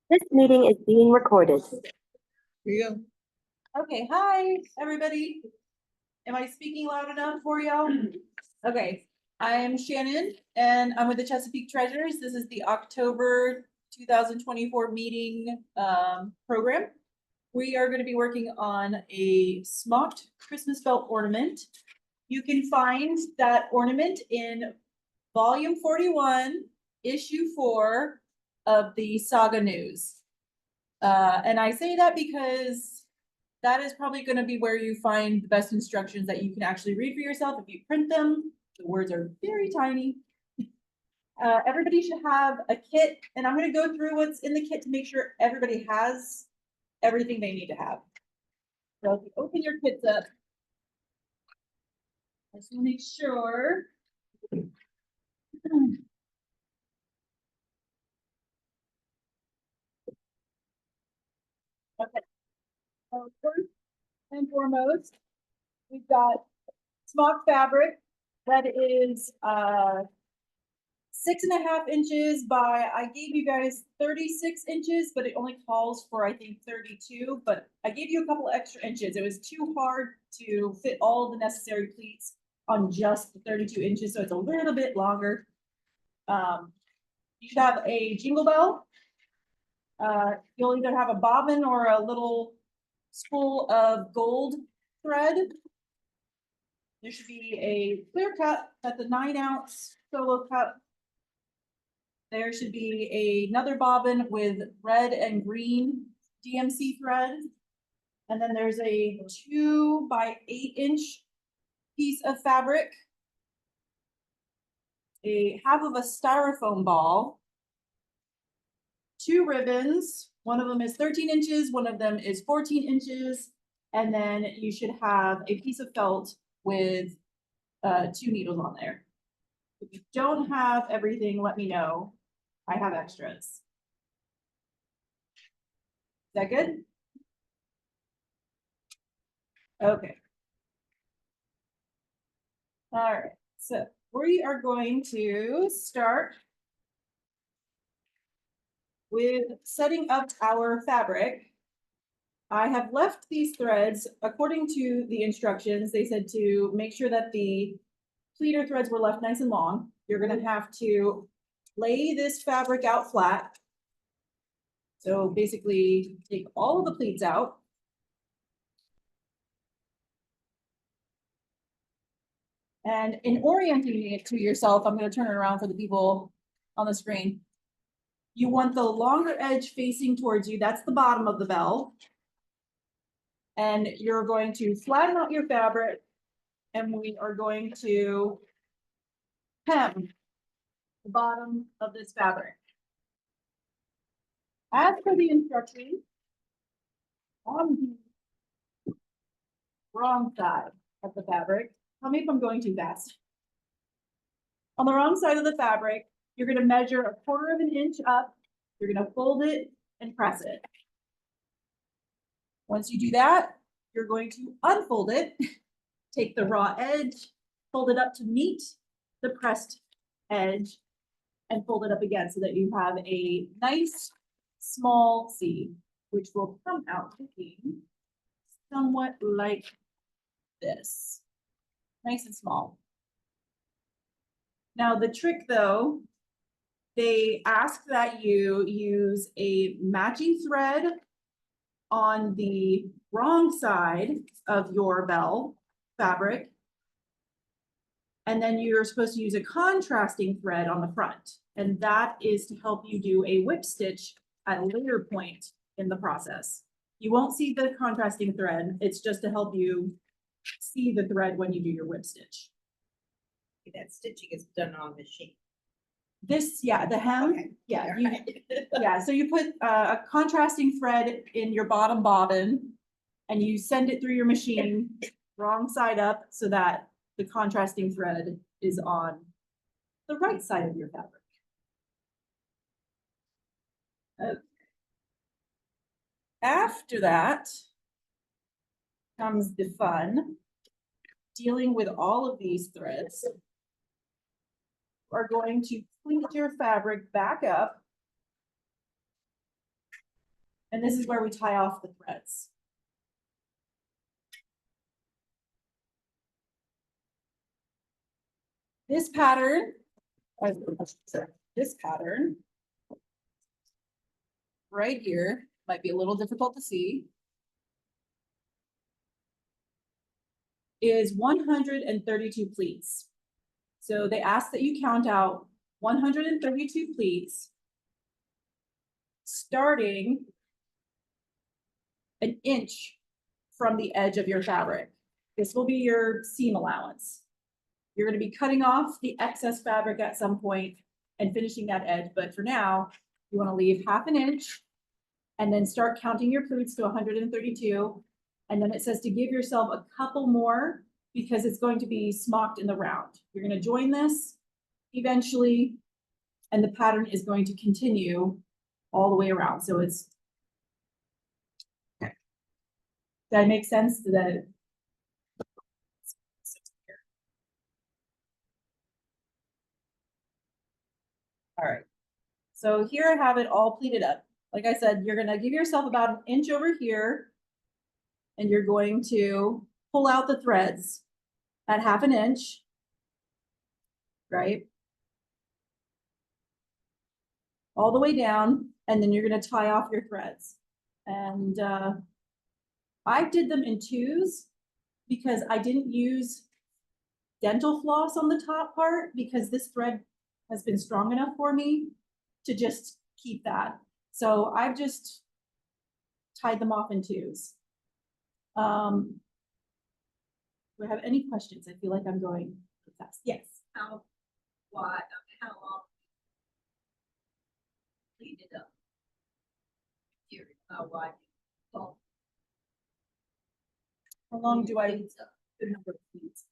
This meeting is being recorded. Here you go. Okay, hi, everybody. Am I speaking loud enough for y'all? Okay, I'm Shannon and I'm with the Chesapeake Treasures. This is the October 2024 meeting program. We are going to be working on a Smocked Christmas belt ornament. You can find that ornament in volume 41, issue 4 of the SAGA news. And I say that because that is probably going to be where you find the best instructions that you can actually read for yourself. If you print them, the words are very tiny. Everybody should have a kit, and I'm going to go through what's in the kit to make sure everybody has everything they need to have. So if you open your kits up, I just want to make sure. Okay. So first and foremost, we've got smock fabric that is 6.5 inches by, I gave you guys 36 inches, but it only calls for, I think, 32, but I gave you a couple extra inches. It was too hard to fit all the necessary pleats on just 32 inches, so it's a little bit longer. You should have a jingle bell. You'll either have a bobbin or a little spool of gold thread. There should be a clear cup at the 9-ounce solo cup. There should be another bobbin with red and green DMC thread. And then there's a 2 by 8 inch piece of fabric. A half of a styrofoam ball. 2 ribbons. One of them is 13 inches, one of them is 14 inches. And then you should have a piece of felt with 2 needles on there. If you don't have everything, let me know. I have extras. Is that good? Okay. All right, so we are going to start with setting up our fabric. I have left these threads, according to the instructions, they said to make sure that the pleater threads were left nice and long. You're gonna have to lay this fabric out flat. So basically take all of the pleats out. And in orienting it to yourself, I'm going to turn it around for the people on the screen. You want the longer edge facing towards you. That's the bottom of the bell. And you're going to flatten out your fabric, and we are going to hem the bottom of this fabric. As for the instructions, on the wrong side of the fabric, tell me if I'm going too fast. On the wrong side of the fabric, you're going to measure 1/4 of an inch up. You're going to fold it and press it. Once you do that, you're going to unfold it, take the raw edge, fold it up to meet the pressed edge, and fold it up again so that you have a nice small C, which will come out looking somewhat like this. Nice and small. Now the trick though, they ask that you use a matching thread on the wrong side of your bell fabric. And then you're supposed to use a contrasting thread on the front. And that is to help you do a whip stitch at a later point in the process. You won't see the contrasting thread. It's just to help you see the thread when you do your whip stitch. That stitching is done on machine. This, yeah, the hem, Okay. yeah, Right. yeah. So you put a contrasting thread in your bottom bobbin and you send it through your machine wrong side up so that the contrasting thread is on the right side of your fabric. Okay. After that comes the fun, dealing with all of these threads. Are going to pleat your fabric back up And this is where we tie off the threads. This pattern, this pattern right here might be a little difficult to see, is 132 pleats. So they ask that you count out 132 pleats, starting an inch from the edge of your fabric. This will be your seam allowance. You're going to be cutting off the excess fabric at some point and finishing that edge, but for now, you want to leave half an inch and then start counting your pleats to 132. And then it says to give yourself a couple more because it's going to be smocked in the round. You're going to join this eventually, and the pattern is going to continue all the way around. So it's, does that make sense? That all right. So here I have it all pleated up. Like I said, you're gonna give yourself about an inch over here, and you're going to pull out the threads at half an inch, right? All the way down, and then you're gonna tie off your threads. And I did them in twos because I didn't use dental floss on the top part because this thread has been strong enough for me to just keep that. So I've just tied them off in twos. Do I have any questions? I feel like I'm going fast. Yes. How long? Clean it up. Here, how wide? Well, How long do I? cleans up. The number of pleats.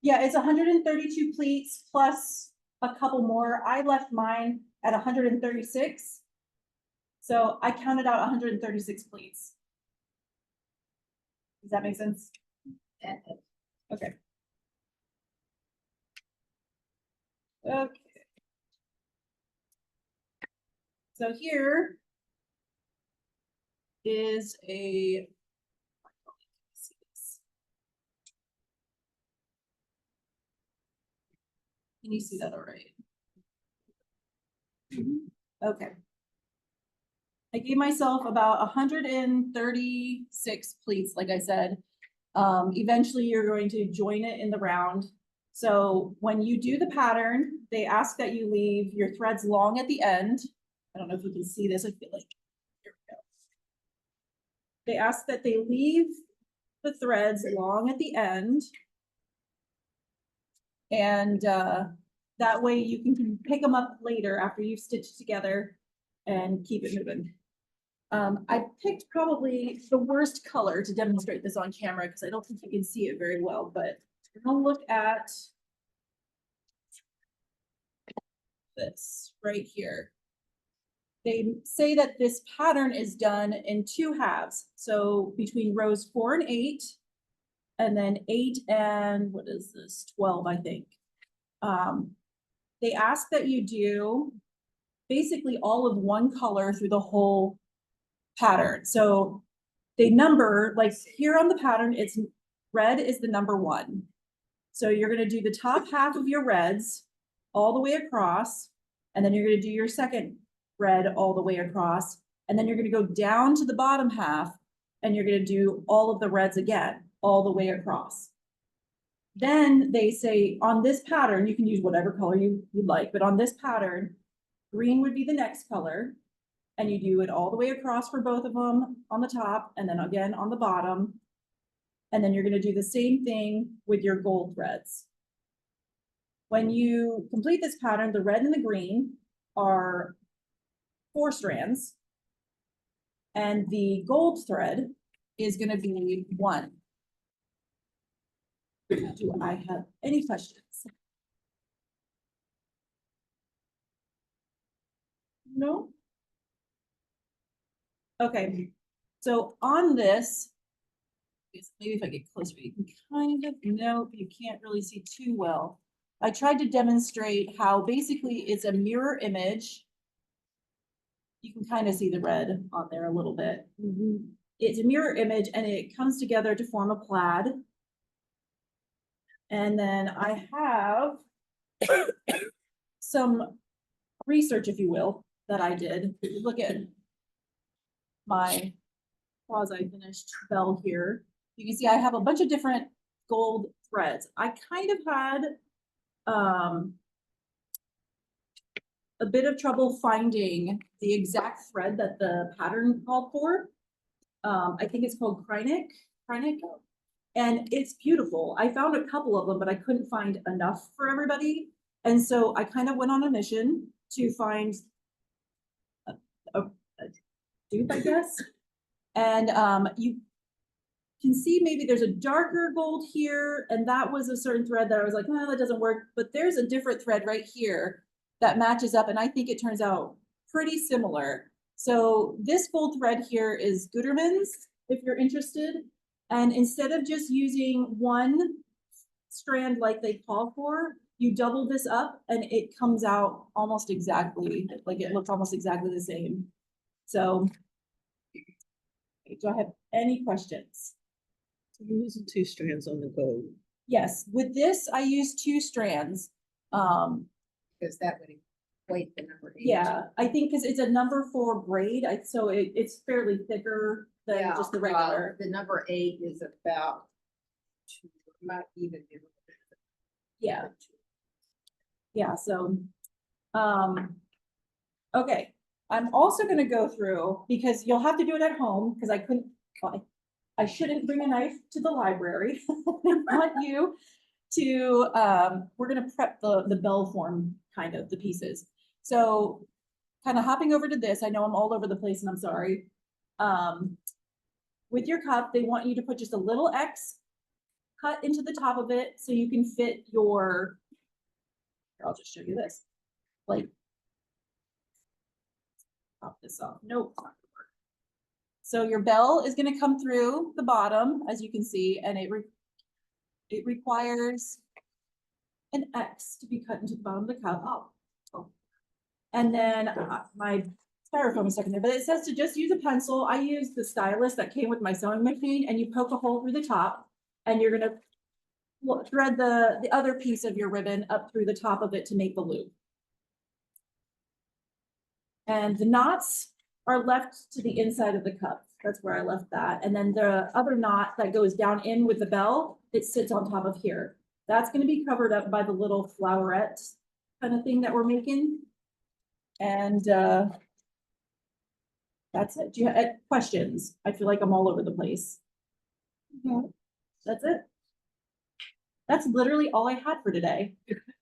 Yeah, it's 132 pleats plus a couple more. I left mine at 136. So I counted out 136 pleats. Does that make sense? And Okay. Okay. So here is a. Can you see that all right? Okay. I gave myself about 136 pleats, like I said. Eventually you're going to join it in the round. So when you do the pattern, they ask that you leave your threads long at the end. I don't know if you can see this, I feel like, here we go. They ask that they leave the threads long at the end. And that way you can pick them up later after you've stitched together and keep it moving. I picked probably the worst color to demonstrate this on camera because I don't think you can see it very well, but we're gonna look at this right here. They say that this pattern is done in 2 halves. So between rows 4 and 8, and then 8 and what is this? 12, I think. They ask that you do basically all of one color through the whole pattern. So they number, like here on the pattern, it's red is the number 1. So you're going to do the top half of your reds all the way across, and then you're going to do your second red all the way across, and then you're going to go down to the bottom half, and you're going to do all of the reds again, all the way across. Then they say on this pattern, you can use whatever color you'd like, but on this pattern, green would be the next color. And you do it all the way across for both of them on the top and then again on the bottom. And then you're going to do the same thing with your gold threads. When you complete this pattern, the red and the green are 4 strands. And the gold thread is going to be 1. Do I have any questions? No? Okay, so on this, maybe if I get closer, you can kind of, no, you can't really see too well. I tried to demonstrate how basically it's a mirror image. you can kind of see the red on there a little bit. It's a mirror image and it comes together to form a plaid. And then I have some research, if you will, that I did. Look at my quasi-finished bell here. You can see I have a bunch of different gold threads. I kind of had a bit of trouble finding the exact thread that the pattern called for. I think it's called Krynic, and it's beautiful. I found a couple of them, but I couldn't find enough for everybody. And so I kind of went on a mission to find a dupe, I guess. And you can see maybe there's a darker gold here, and that was a certain thread that I was like, well, that doesn't work. But there's a different thread right here that matches up, and I think it turns out pretty similar. So this gold thread here is Guterman's, if you're interested. And instead of just using one strand like they call for, you double this up and it comes out almost exactly, like it looks almost exactly the same. So, do I have any questions? You're using 2 strands on the gold. Yes, with this, I use 2 strands. Because that would equate the number 8. Yeah, I think because it's a number 4 braid, so it's fairly thicker than Yeah, just the regular. the number 8 is about 2, might even be. Yeah. Yeah, so, okay. I'm also gonna go through, because you'll have to do it at home, because I shouldn't bring a knife to the library. I want you to, we're gonna prep the bell form, kind of, the pieces. So, kind of hopping over to this, I know I'm all over the place and I'm sorry. With your cup, they want you to put just a little X cut into the top of it so you can fit your, here, I'll just show you this. Like, pop this off. Nope, it's not gonna work. So your bell is gonna come through the bottom, as you can see, and it requires an X to be cut into the bottom of the cup. Oh. And then my styrofoam is stuck in there, but it says to just use a pencil. I use the stylus that came with my sewing machine, and you poke a hole through the top, and you're gonna thread the other piece of your ribbon up through the top of it to make the loop. And the knots are left to the inside of the cup. That's where I left that. And then the other knot that goes down in with the bell, it sits on top of here. That's gonna be covered up by the little flowerette kind of thing that we're making. And that's it. Do you have questions? I feel like I'm all over the place. That's it. That's literally all I had for today.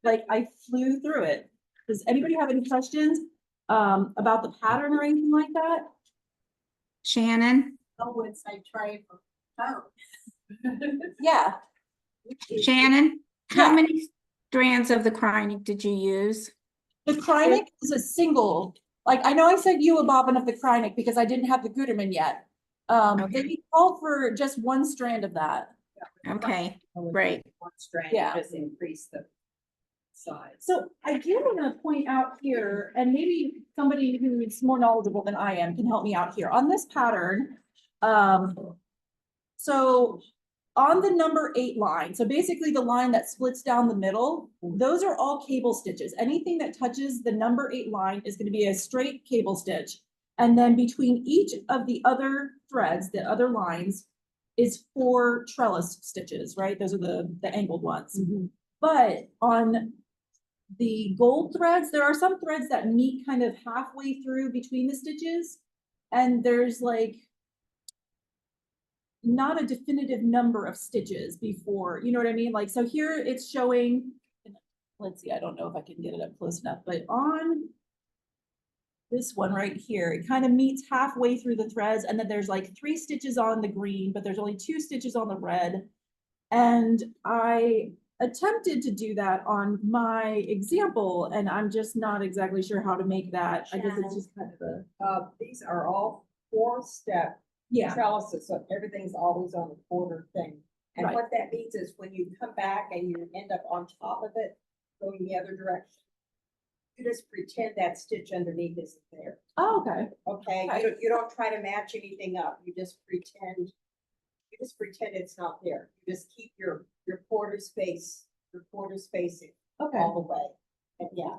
Like, I flew through it. Does anybody have any questions about the pattern or anything like that? Shannon, Once I tried for Yeah. Shannon, how Yeah. many strands of the Krynic did you use? The Krynic is a single, like, I know I sent you a bobbin of the Krynic because I didn't have the Gutermann yet. They called for just 1 strand of that. Okay, great. One strand, Yeah. just increase the size. So I do want to point out here, and maybe somebody who's more knowledgeable than I am can help me out here on this pattern. So on the number 8 line, so basically the line that splits down the middle, those are all cable stitches. Anything that touches the number 8 line is going to be a straight cable stitch. And then between each of the other threads, the other lines, is 4 trellis stitches, right? Those are the angled ones. But on the gold threads, there are some threads that meet kind of halfway through between the stitches. And there's like not a definitive number of stitches before, you know what I mean? Like, so here it's showing, let's see, I don't know if I can get it up close enough, but on this one right here, it kind of meets halfway through the threads, and then there's like 3 stitches on the green, but there's only 2 stitches on the red. And I attempted to do that on my example, and I'm just not exactly sure how to make that. I guess it's just kind of a, These are all 4-step yeah, trellises, so everything's always on the quarter thing. And Right. what that means is when you come back and you end up on top of it, going the other direction, You just pretend that stitch underneath isn't there, Oh, okay. okay? Okay. You don't try to match anything up, you just pretend it's not there. You just keep your quarter spacing Okay. all the way, and yeah.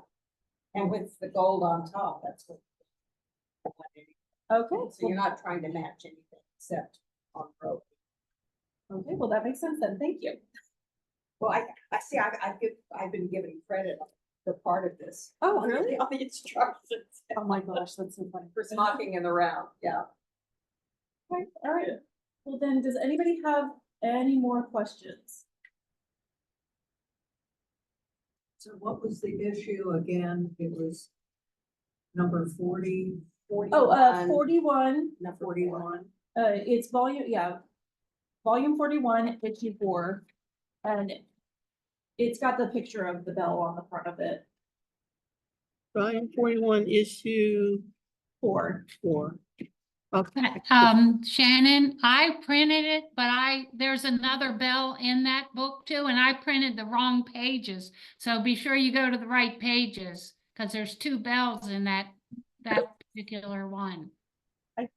And with the gold on top, that's what. Okay. So you're not trying to match anything except on rope. Okay, well, that makes sense then. Thank you. Well, I see, I've been given credit for part of this. Oh, really? On the instructions. Oh my gosh, that's so funny. For smocking in the round, yeah. Okay, all right. Well, then, does anybody have any more questions? So what was the issue again? It was number 40, Oh, 41, Number 41. it's volume, yeah. Volume 41, issue 4. And it's got the picture of the bell on the front of it. Volume 41, issue 4. 4. Okay. Shannon, I printed it, but there's another bell in that book too, and I printed the wrong pages. So be sure you go to the right pages, because there's 2 bells in that particular one.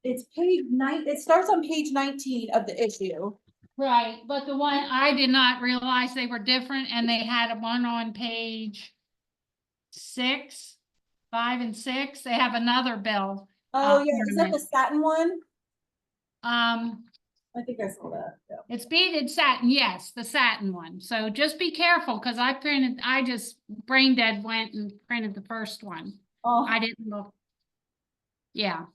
It's page 9, it starts on page 19 of the issue. Right, but the one, I did not realize they were different, and they had one on page 6, 5 and 6. They have another bell. Oh, yeah, is that the ornament. satin one? I think I saw that, yeah. It's beaded satin, yes, the satin one. So just be careful, because I just brain dead went and printed the first one. Oh, I didn't look. Yeah.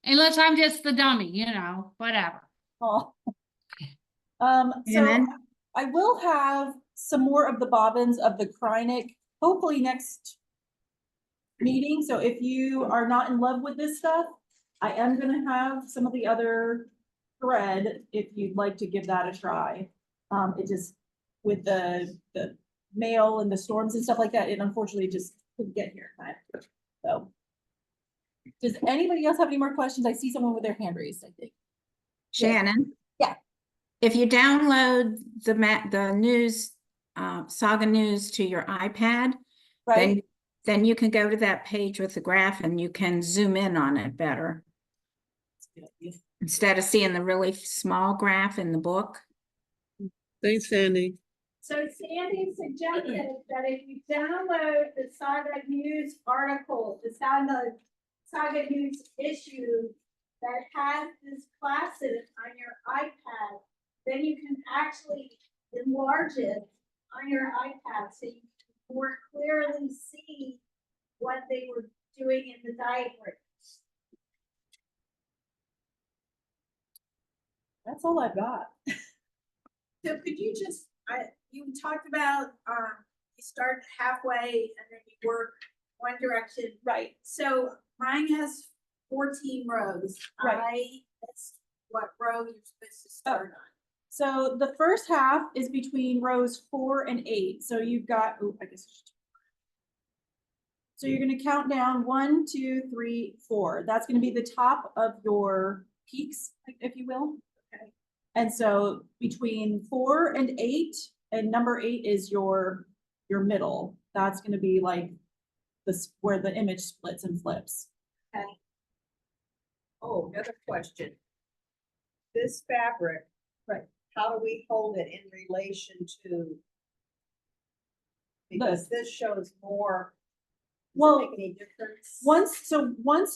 Unless I'm just the dummy, whatever. oh. And So then- I will have some more of the bobbins of the Krynic, hopefully next meeting. So if you are not in love with this stuff, I am gonna have some of the other thread if you'd like to give that a try. It just, with the mail and the storms and stuff like that, it unfortunately just couldn't get here in time. So. Does anybody else have any more questions? I see someone with their hand raised, I think. Shannon? Yeah. If you download the news, Saga News to your iPad, Right? then you can go to that page with the graph and you can zoom in on it better. Instead of seeing the really small graph in the book. Thanks, Sandy. So Sandy suggested that if you download the Saga News article, the Saga News issue that has this class in it on your iPad, then you can actually enlarge it on your iPad so you can more clearly see what they were doing in the diagram. That's all I've got. So could you just, you talked about, you start halfway and then you work one direction. Right. So mine has 14 rows. Right. That's what row you're supposed to start on. So the first half is between rows 4 and 8. So you've got, I guess. So you're gonna count down 1, 2, 3, 4. That's gonna be the top of your peaks, if you will. Okay. And so between 4 and 8, and number 8 is your middle. That's gonna be like this, where the image splits and flips. Okay. Oh, another question. This fabric. Right. How do we hold it in relation to? Because this shows more. Does Well, it make any difference? Once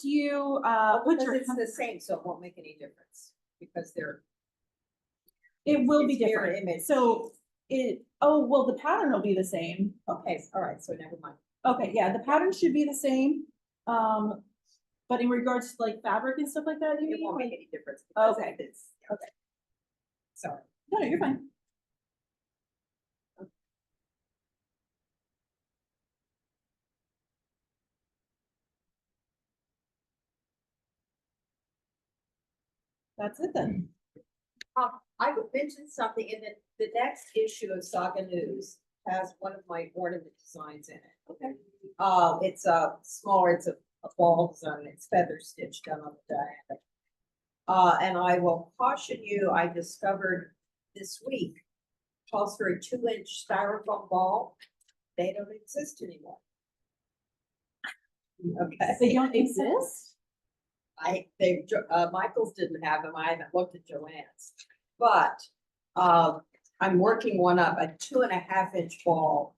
you put Because your, it's the same, so it won't make any difference, because they're. it will be it's mirror different. image. So well, the pattern will be the same. Okay, all right, so never mind. Okay, yeah, the pattern should be the same. But in regards to like fabric and stuff like that, you It mean? won't Like- make any difference. because Okay. It's, okay. Sorry. No, you're fine. That's it then. I would mention something in the next issue of Saga News has one of my ornament designs in it. Okay. It's a smaller, it's a ball design, it's feather stitched down on the diameter. And I will caution you, I discovered this week calls for a 2-inch styrofoam ball. They don't exist anymore. They Okay, don't exist? Michael's didn't have them, I haven't looked at Joanne's. But, I'm working one up, a 2.5-inch ball.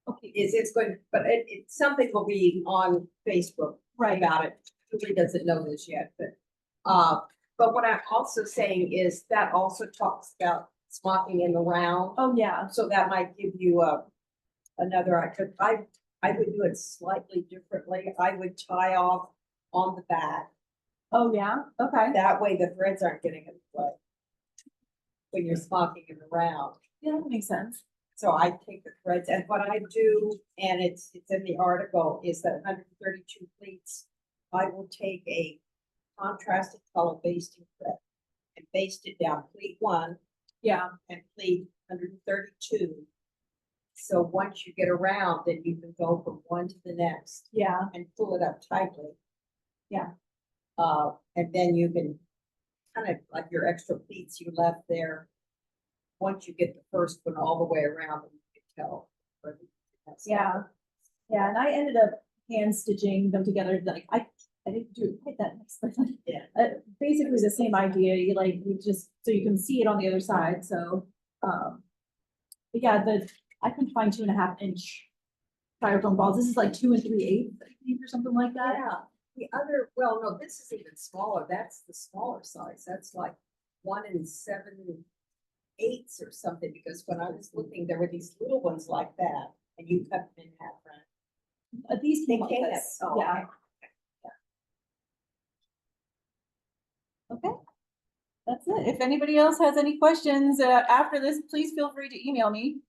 Okay, It's going, but something will be on Facebook right. about it. Julie doesn't know this yet, but what I'm also saying is that also talks about smocking in the round. Oh, yeah. So that might give you another, I would do it slightly differently. I would tie off on the back. Oh, yeah. Okay. That way the threads aren't getting in the way when you're smocking in the round. Yeah, that makes sense. So I take the threads, and what I do, and it's in the article, is that 132 pleats, I will take a contrasting color basting thread and baste it down pleat 1 Yeah. and pleat 132. So once you get around, then you can go from one to the next Yeah. and pull it up tightly. Yeah. And then you can kind of like your extra pleats you left there. Once you get the first one all the way around, you can tell. where the- Yeah. Yeah, and I ended up hand stitching them together, like, I didn't do quite that next one. Yeah. Basically the same idea, you just, so you can see it on the other side, so, but yeah, I can find 2.5-inch styrofoam balls, this is like 2 3/8, I think, or something like that. Yeah, the other, well, no, this is even smaller, that's the smaller size, that's like 1 7/8 or something, because when I was looking, there were these little ones like that, and you cut them in half, right? These They came like came this, as- oh, yeah. Okay. That's it. If anybody else has any questions, after this, please feel free to email me.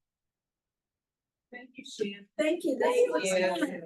Thank you, Shan. Thank you. Thank you.